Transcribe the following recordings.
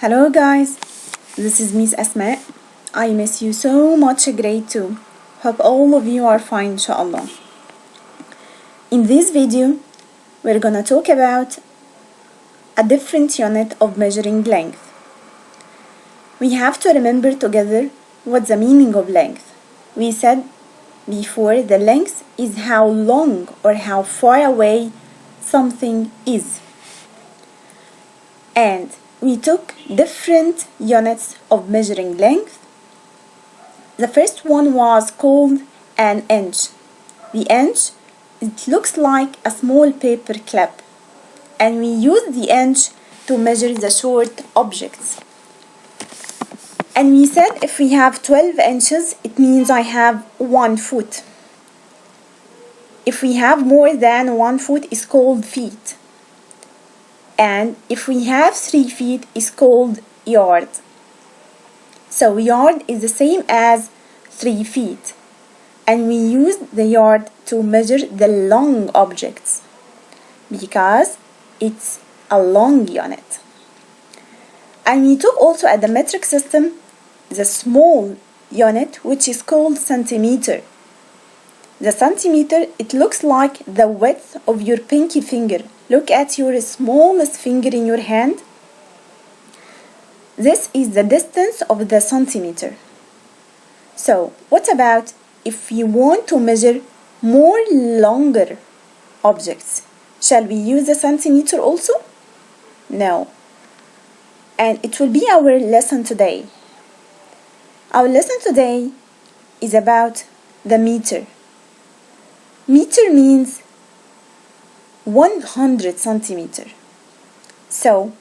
Hello guys, this is Miss Asmaa. I miss you so much, grade 2. Hope all of you are fine, inshallah. In this video, we're gonna talk about a different unit of measuring length. We have to remember together what's the meaning of length. We said before the length is how long or how far away something is. And we took different units of measuring length. The first one was called an inch. The inch, it looks like a small paper clip, and we use the inch to measure the short objects. And we said if we have 12 inches, it means I have 1 foot. If we have more than 1 foot, it's called feet. And if we have 3 feet, it's called yard. So yard is the same as 3 feet. And we use the yard to measure the long objects because it's a long unit. And we took also at the metric system the small unit, which is called centimeter. The centimeter, it looks like the width of your pinky finger. Look at your smallest finger in your hand. This is the distance of the centimeter. So, what about if you want to measure more longer objects? Shall we use the centimeter also? No. And it will be our lesson today. Our lesson today is about the meter. Meter means 100 centimeter. So,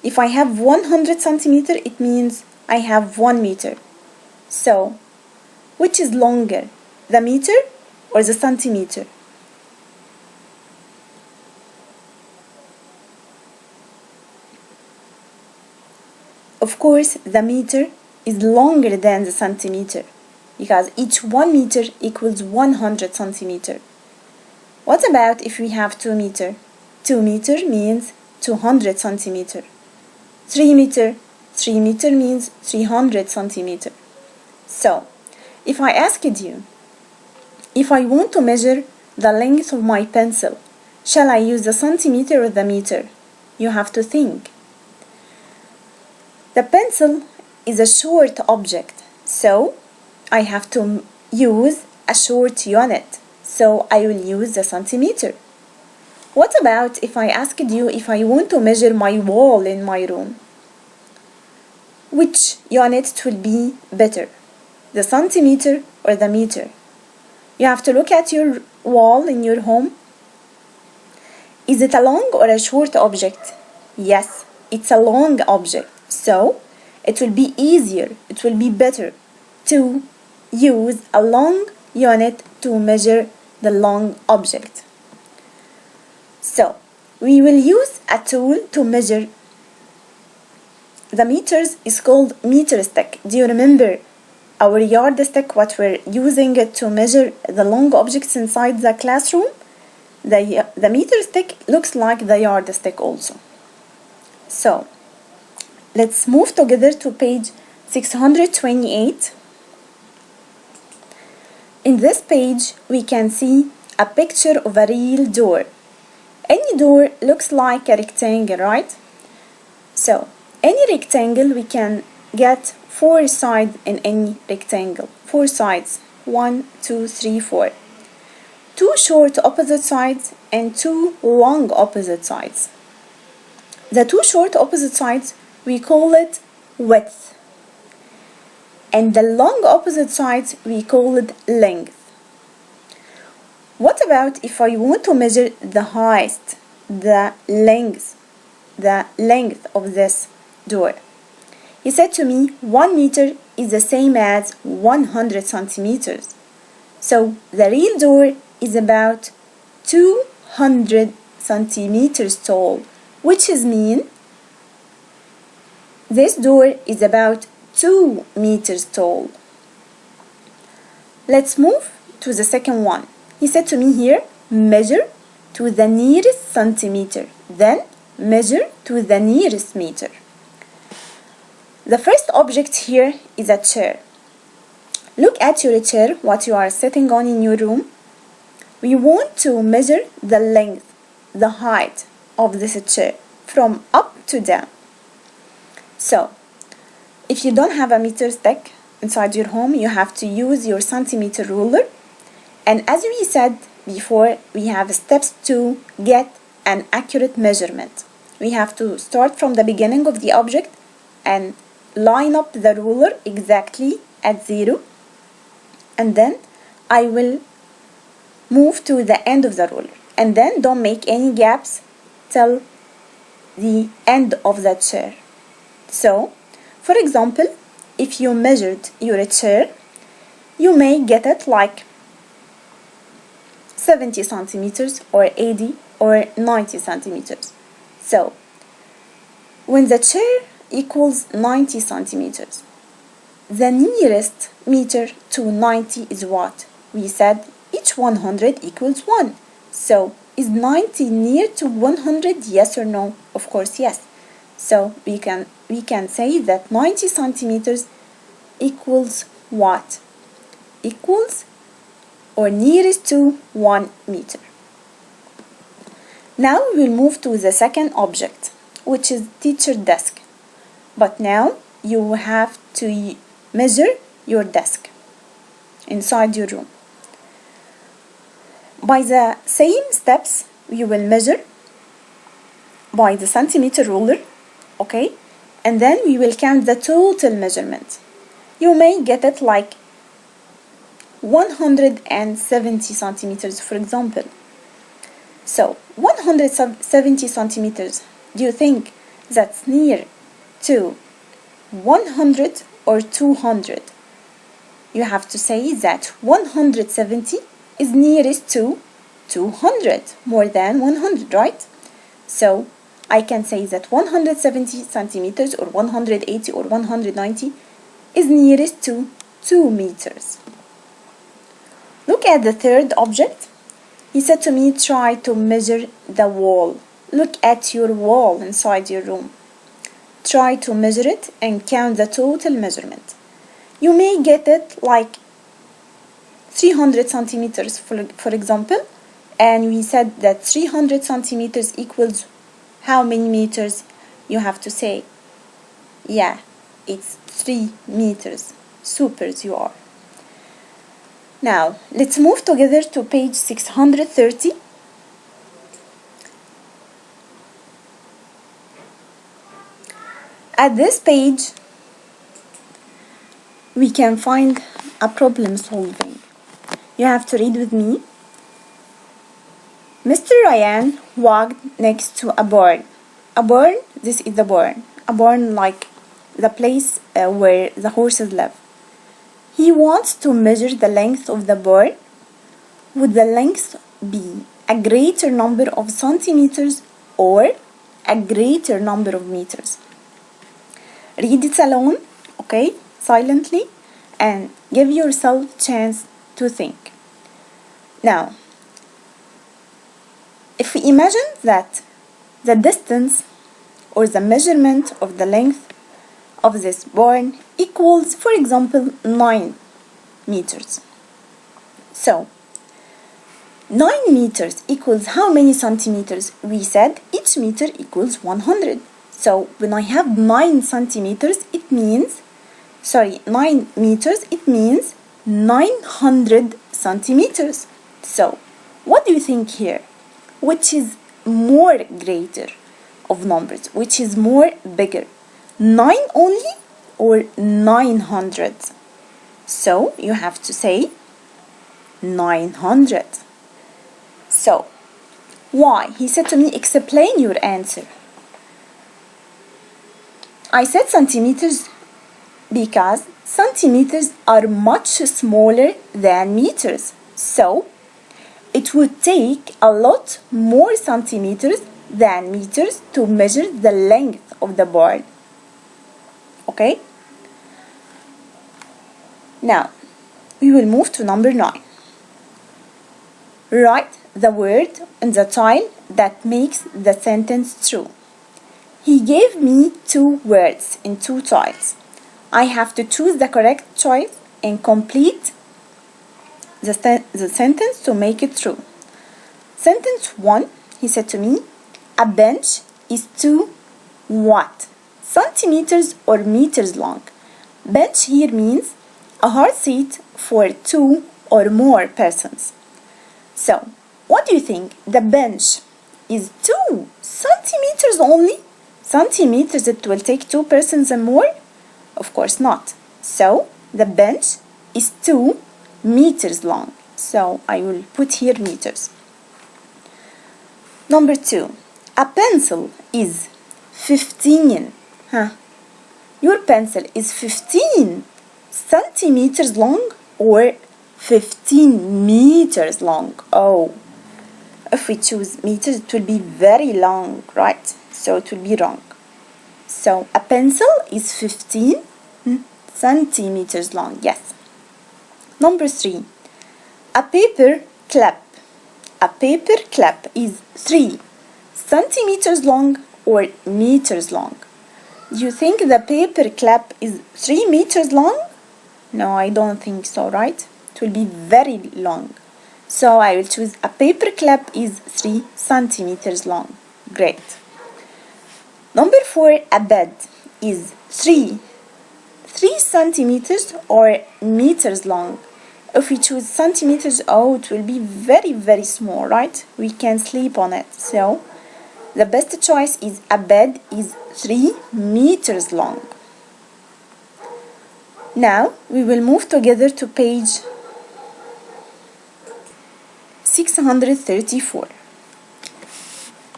if I have 100 centimeter, it means I have 1 meter. So, which is longer, the meter or the centimeter? Of course, the meter is longer than the centimeter because each 1 meter equals 100 centimeter. What about if we have 2 meter? 2 meter means 200 centimeter. 3 meter means 300 centimeter. So, if I asked you, if I want to measure the length of my pencil, shall I use the centimeter or the meter? You have to think. The pencil is a short object, so I have to use a short unit. So I will use the centimeter. What about if I asked you if I want to measure my wall in my room? Which unit will be better? The centimeter or the meter? You have to look at your wall in your home. Is it a long or a short object? Yes, it's a long object. So it will be easier, it will be better to use a long unit to measure the long object. So, we will use a tool to measure. The meters is called meter stick. Do you remember our yardstick, what we're using it to measure the long objects inside the classroom? The meter stick looks like the yardstick also. So, let's move together to page 628. In this page, we can see a picture of a real door. Any door looks like a rectangle, right? So, any rectangle, we can get 4 sides in any rectangle. 4 sides. 1, 2, 3, 4. 2 short opposite sides and 2 long opposite sides. The 2 short opposite sides, we call it width. And the long opposite sides, we call it length. What about if I want to measure the height, the length of this door? He said to me 1 meter is the same as 100 centimeters. So the real door is about 200 centimeters tall, which is mean this door is about 2 meters tall. Let's move to the second one. He said to me here, measure to the nearest centimeter, then measure to the nearest meter. The first object here is a chair. Look at your chair, what you are sitting on in your room. We want to measure the length, the height of this chair from up to down. So, if you don't have a meter stick inside your home, you have to use your centimeter ruler. And as we said before, we have steps to get an accurate measurement. We have to start from the beginning of the object and line up the ruler exactly at 0. And then I will move to the end of the ruler. And then don't make any gaps till the end of the chair. So, for example, if you measured your chair, you may get it like 70 centimeters or 80 or 90 centimeters. So, when the chair equals 90 centimeters, the nearest meter to 90 is what? We said each 100 equals 1. So, is 90 near to 100? Yes or no? Of course, yes. So, we can say that 90 centimeters equals what? Equals or nearest to 1 meter. Now we will move to the second object, which is teacher desk. But now you have to measure your desk inside your room. By the same steps, you will measure by the centimeter ruler, okay? And then we will count the total measurement. You may get it like 170 centimeters, for example. So, 170 centimeters, do you think that's near to 100 or 200? You have to say that 170 is nearest to 200, more than 100, right? So, I can say that 170 centimeters or 180 or 190 is nearest to 2 meters. Look at the third object. He said to me, try to measure the wall. Look at your wall inside your room. Try to measure it and count the total measurement. You may get it like 300 centimeters, for example. And we said that 300 centimeters equals how many meters? You have to say, yeah, it's 3 meters. Supers you are. Now, let's move together to page 630. At this page, we can find a problem solving. You have to read with me. Mr. Ryan walked next to a barn. A barn, this is the barn. A barn like the place where the horses live. He wants to measure the length of the barn. Would the length be a greater number of centimeters or a greater number of meters? Read it alone, okay, silently, and give yourself a chance to think. Now, if we imagine that the distance or the measurement of the length of this barn equals, for example, 9 meters. So, 9 meters equals how many centimeters? We said each meter equals 100. So, when I have 9 centimeters, it means, 9 meters, it means 900 centimeters. So, what do you think here? Which is more greater of numbers? Which is more bigger? 9 only or 900? So you have to say 900. So why? He said to me, explain your answer. I said centimeters because centimeters are much smaller than meters. So it would take a lot more centimeters than meters to measure the length of the barn. Okay? Now, we will move to number 9. Write the word in the tile that makes the sentence true. He gave me two words in two tiles. I have to choose the correct choice and complete the sentence to make it true. Sentence 1, he said to me, a bench is 2 what? Centimeters or meters long. Bench here means a hard seat for 2 or more persons. So, what do you think? The bench is 2 centimeters only? Centimeters, it will take 2 persons and more? Of course not. So, the bench is 2 meters long. So, I will put here meters. Number 2. A pencil is 15. Your pencil is 15 centimeters long or 15 meters long? Oh, if we choose meters, it will be very long, right? So it will be wrong. So a pencil is 15 centimeters long. Yes. Number 3. A paper clip. A paper clip is 3 centimeters long or meters long? Do you think the paper clip is 3 meters long? No, I don't think so, right? It will be very long. So I will choose a paper clip is 3 centimeters long. Great. Number 4, a bed is 3 centimeters or meters long? If we choose centimeters, oh, it will be very, very small, right? We can sleep on it. So the best choice is a bed is 3 meters long. Now we will move together to page 634.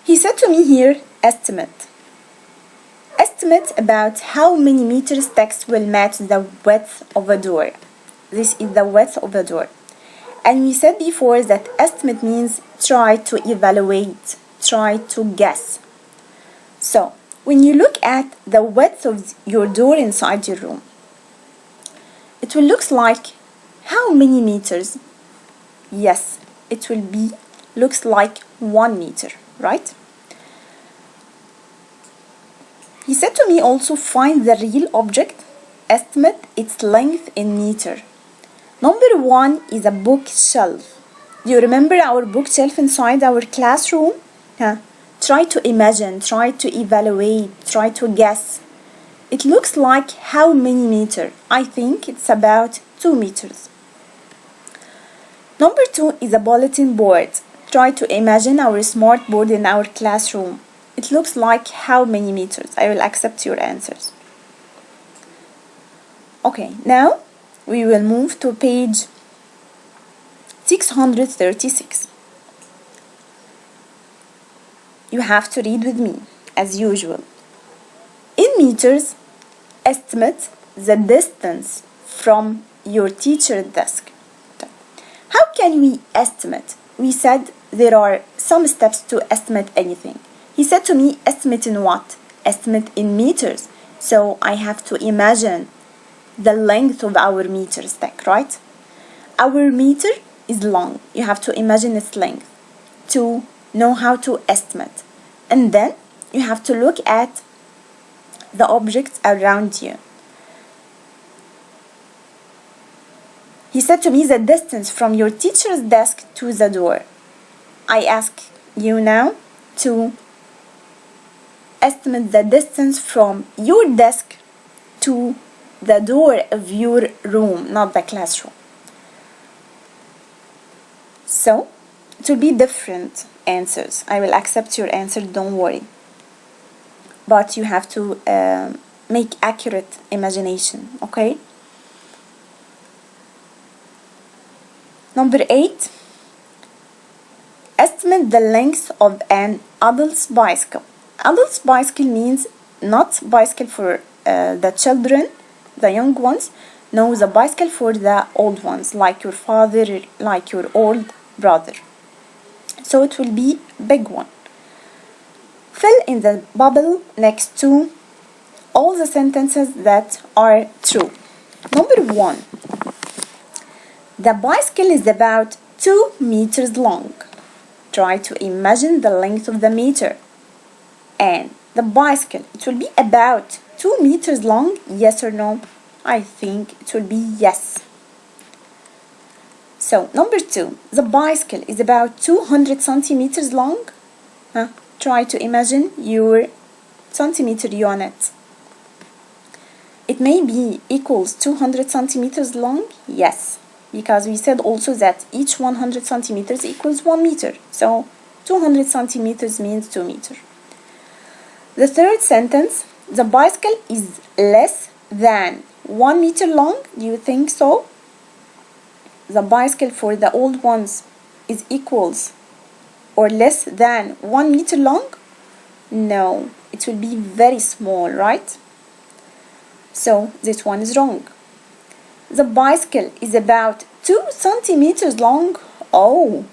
He said to me here, estimate. Estimate about how many meters text will match the width of a door. This is the width of a door. And we said before that estimate means try to evaluate, try to guess. So, when you look at the width of your door inside your room, it will look like how many meters? Yes, it will be looks like 1 meter, right? He said to me also find the real object, estimate its length in meter. Number 1 is a bookshelf. Do you remember our bookshelf inside our classroom? Try to imagine, try to evaluate, try to guess. It looks like how many meters? I think it's about 2 meters. Number 2 is a bulletin board. Try to imagine our smart board in our classroom. It looks like how many meters? I will accept your answers. Okay, now we will move to page 636. You have to read with me, as usual. In meters, estimate the distance from your teacher's desk. How can we estimate? We said there are some steps to estimate anything. He said to me, estimate in what? Estimate in meters. So I have to imagine the length of our meter stack, right? Our meter is long. You have to imagine its length to know how to estimate. And then you have to look at the objects around you. He said to me the distance from your teacher's desk to the door. I ask you now to estimate the distance from your desk to the door of your room, not the classroom. So, it will be different answers. I will accept your answer, don't worry. But you have to make accurate imagination, okay? Number 8. Estimate the length of an adult's bicycle. Adult's bicycle means not bicycle for the children, the young ones. No, the bicycle for the old ones, like your father, like your old brother. So it will be big one. Fill in the bubble next to all the sentences that are true. Number 1. The bicycle is about 2 meters long. Try to imagine the length of the meter. And The bicycle, it will be about 2 meters long, yes or no? I think it will be yes. So, number 2, the bicycle is about 200 centimeters long. Try to imagine your centimeter unit. It may be equals 200 centimeters long, yes, because we said also that each 100 centimeters equals 1 meter. So, 200 centimeters means 2 meters. The third sentence, the bicycle is less than 1 meter long. Do you think so? The bicycle for the old ones is equals or less than 1 meter long? No, it will be very small, right? So this one is wrong. The bicycle is about 2 centimeters long. Oh,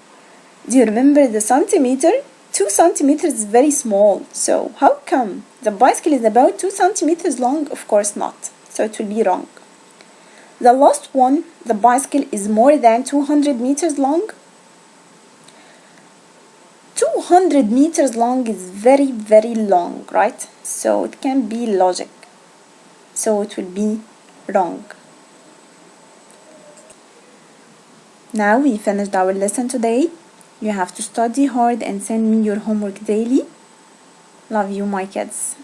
do you remember the centimeter? 2 centimeters is very small. So how come the bicycle is about 2 centimeters long? Of course not. So it will be wrong. The last one, the bicycle is more than 200 meters long. 200 meters long is very, very long, right? So it can be logic. So it will be wrong. Now we finished our lesson today. You have to study hard and send me your homework daily. Love you, my kids.